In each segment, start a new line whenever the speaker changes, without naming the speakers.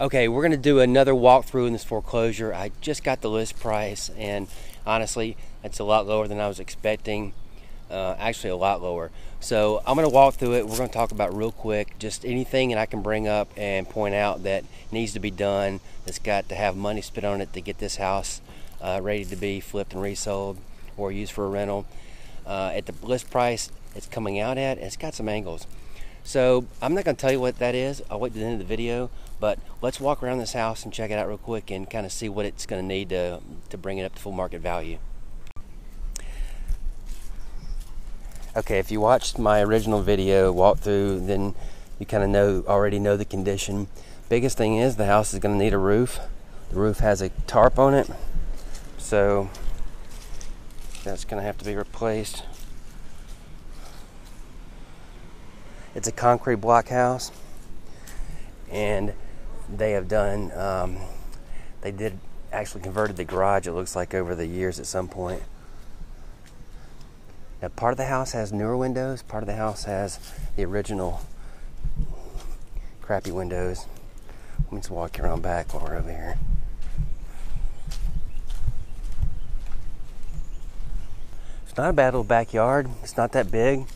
Okay, we're going to do another walkthrough in this foreclosure. I just got the list price, and honestly, it's a lot lower than I was expecting. Actually, a lot lower. So I'm going to walk through it. We're going to talk about real quick just anything that I can bring up and point out that needs to be done. That's got to have money spent on it to get this house ready to be flipped and resold or used for a rental. At the list price it's coming out at, it's got some angles. So I'm not going to tell you what that is. I'll wait to the end of the video, but let's walk around this house and check it out real quick and kind of see what it's going to need to bring it up to full market value. Okay, if you watched my original video walkthrough, then you kind of already know the condition. Biggest thing is the house is going to need a roof. The roof has a tarp on it, so that's going to have to be replaced. It's a concrete block house, and they have done, they did actually converted the garage, it looks like, over the years at some point. Now, part of the house has newer windows, part of the house has the original crappy windows. Let me just walk around back while we're over here. It's not a bad little backyard. It's not that big,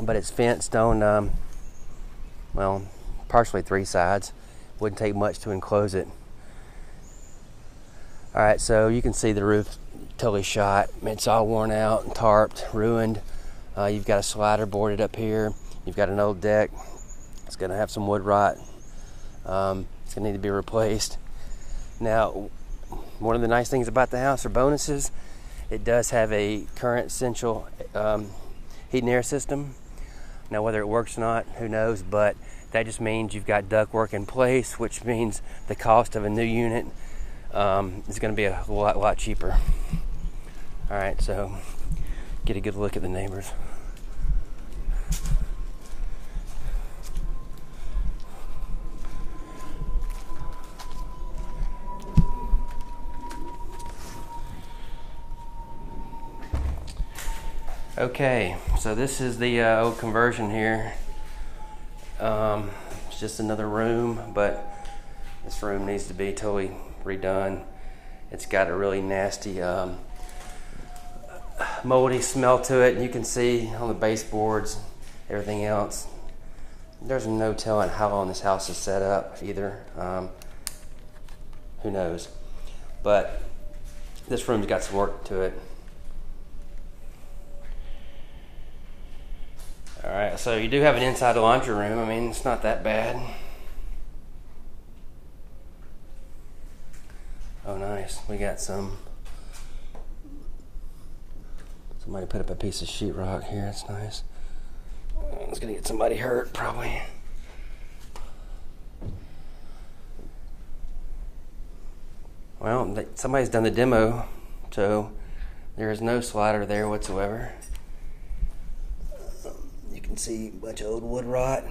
but it's fenced on, well, partially three sides. Wouldn't take much to enclose it. All right, so you can see the roof totally shot. It's all worn out and tarped, ruined. You've got a slider boarded up here. You've got an old deck. It's gonna have some wood rot. It's gonna need to be replaced. Now, one of the nice things about the house, or bonuses, it does have a current central heat and air system. Now, whether it works or not, who knows, but that just means you've got ductwork in place, which means the cost of a new unit is going to be a lot cheaper. All right, so get a good look at the neighbors. Okay, so this is the old conversion here. It's just another room, but this room needs to be totally redone. It's got a really nasty moldy smell to it. You can see on the baseboards, everything else. There's no telling how long this house is set up either. Who knows? But this room's got some work to it. All right, so you do have an inside laundry room. I mean, it's not that bad. Oh, nice. We got somebody put up a piece of sheetrock here. That's nice. It's gonna get somebody hurt, probably. Well, somebody's done the demo, so there is no slider there whatsoever. You can see a bunch of old wood rot.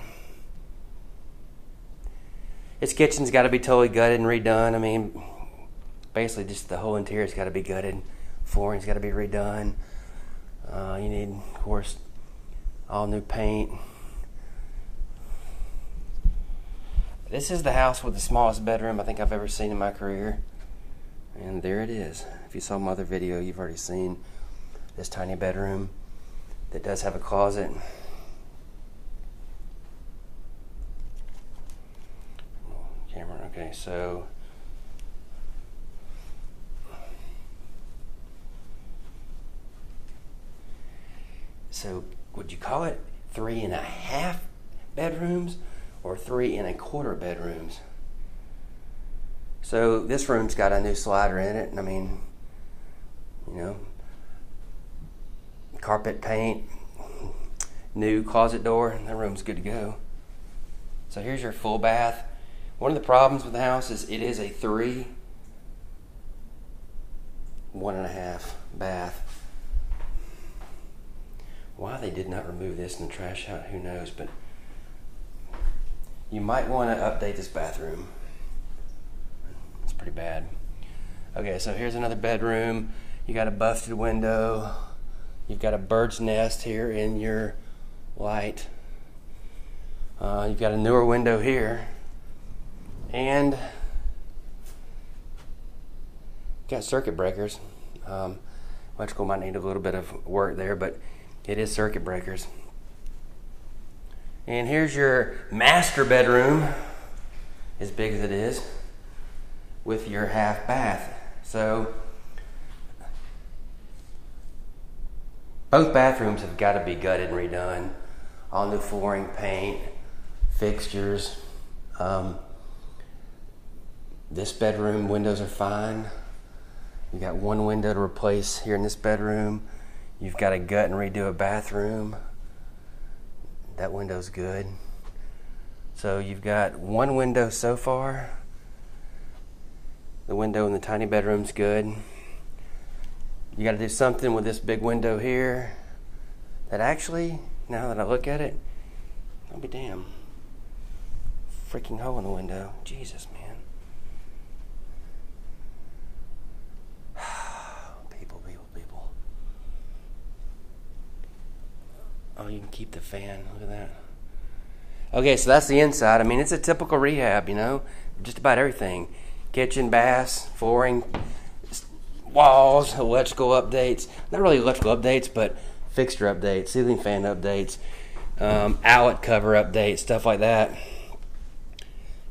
Its kitchen's got to be totally gutted and redone. I mean, basically just the whole interior's got to be gutted. Flooring's got to be redone. You need, of course, all new paint. This is the house with the smallest bedroom I think I've ever seen in my career. And there it is. If you saw my other video, you've already seen this tiny bedroom that does have a closet. Camera, okay, so would you call it 3.5 bedrooms or 3 1/4 bedrooms? So this room's got a new slider in it, and I mean, you know, carpet paint, new closet door, that room's good to go. So here's your full bath. One of the problems with the house is it is a 3 1.5 bath. Why they did not remove this in the trash out, who knows, but you might want to update this bathroom. It's pretty bad. Okay, so here's another bedroom. You got a busted window. You've got a bird's nest here in your light. You've got a newer window here. And got circuit breakers. Electrical might need a little bit of work there, but it is circuit breakers. And here's your master bedroom, as big as it is, with your half bath. So both bathrooms have got to be gutted and redone. All new flooring, paint, fixtures. This bedroom windows are fine. You got one window to replace here in this bedroom. You've got to gut and redo a bathroom. That window's good. So you've got one window so far. The window in the tiny bedroom's good. You got to do something with this big window here. That actually, now that I look at it, I'll be damn. Freaking hole in the window. Jesus, man. People. Oh, you can keep the fan. Look at that. Okay, so that's the inside. I mean, it's a typical rehab, you know. Just about everything. Kitchen, baths, flooring, walls, electrical updates. Not really electrical updates, but fixture updates, ceiling fan updates, outlet cover updates, stuff like that.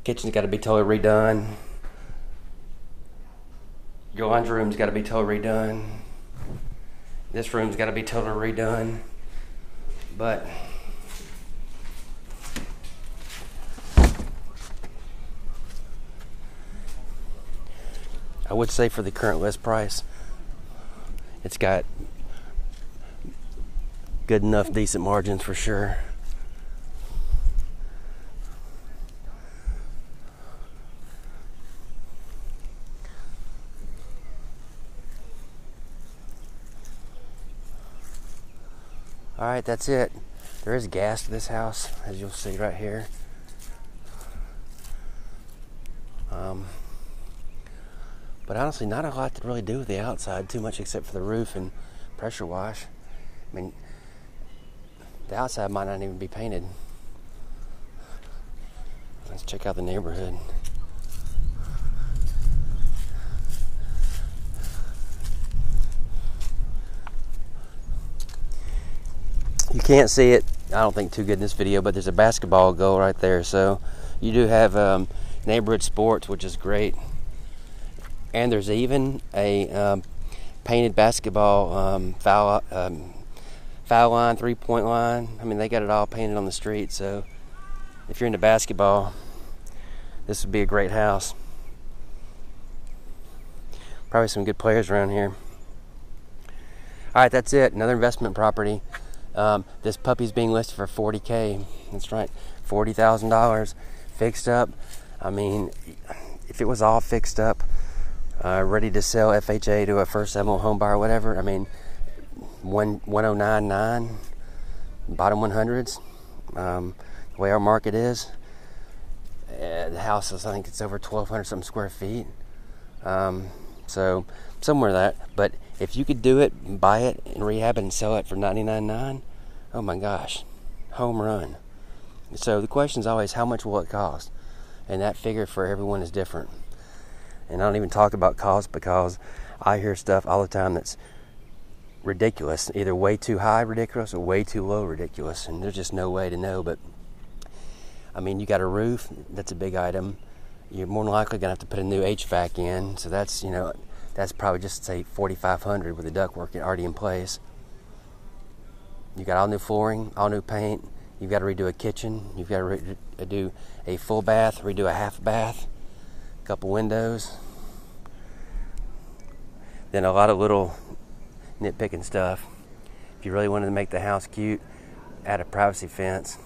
Kitchen's got to be totally redone. Your laundry room's got to be totally redone. This room's got to be totally redone. But I would say for the current list price, it's got good enough, decent margins for sure. Alright, that's it. There is gas to this house, as you'll see right here. But honestly, not a lot to really do with the outside, too much except for the roof and pressure wash. I mean, the outside might not even be painted. Let's check out the neighborhood. You can't see it, I don't think too good in this video, but there's a basketball goal right there. So you do have neighborhood sports, which is great. And there's even a painted basketball foul line, 3-point line. I mean, they got it all painted on the street. So if you're into basketball, this would be a great house. Probably some good players around here. All right, that's it. Another investment property. This puppy's being listed for $40K. That's right, $40,000 fixed up. I mean, if it was all fixed up, ready to sell FHA to a first-time home buyer or whatever, I mean, 109.9, bottom 100s. The way our market is, the house is, I think it's over 1,200 something square feet. So somewhere that. But if you could do it, buy it and rehab it and sell it for $99.9, oh my gosh, home run. So the question is always, how much will it cost? And that figure for everyone is different. And I don't even talk about cost because I hear stuff all the time that's ridiculous, either way too high ridiculous or way too low ridiculous, and there's just no way to know. But I mean, you got a roof, that's a big item. You're more than likely gonna have to put a new HVAC in, so that's, you know, that's probably just say $4,500 with the ductwork already in place. You got all new flooring, all new paint. You've got to redo a kitchen. You've got to redo a full bath, redo a half bath, a couple windows. Then a lot of little nitpicking stuff. If you really wanted to make the house cute, add a privacy fence.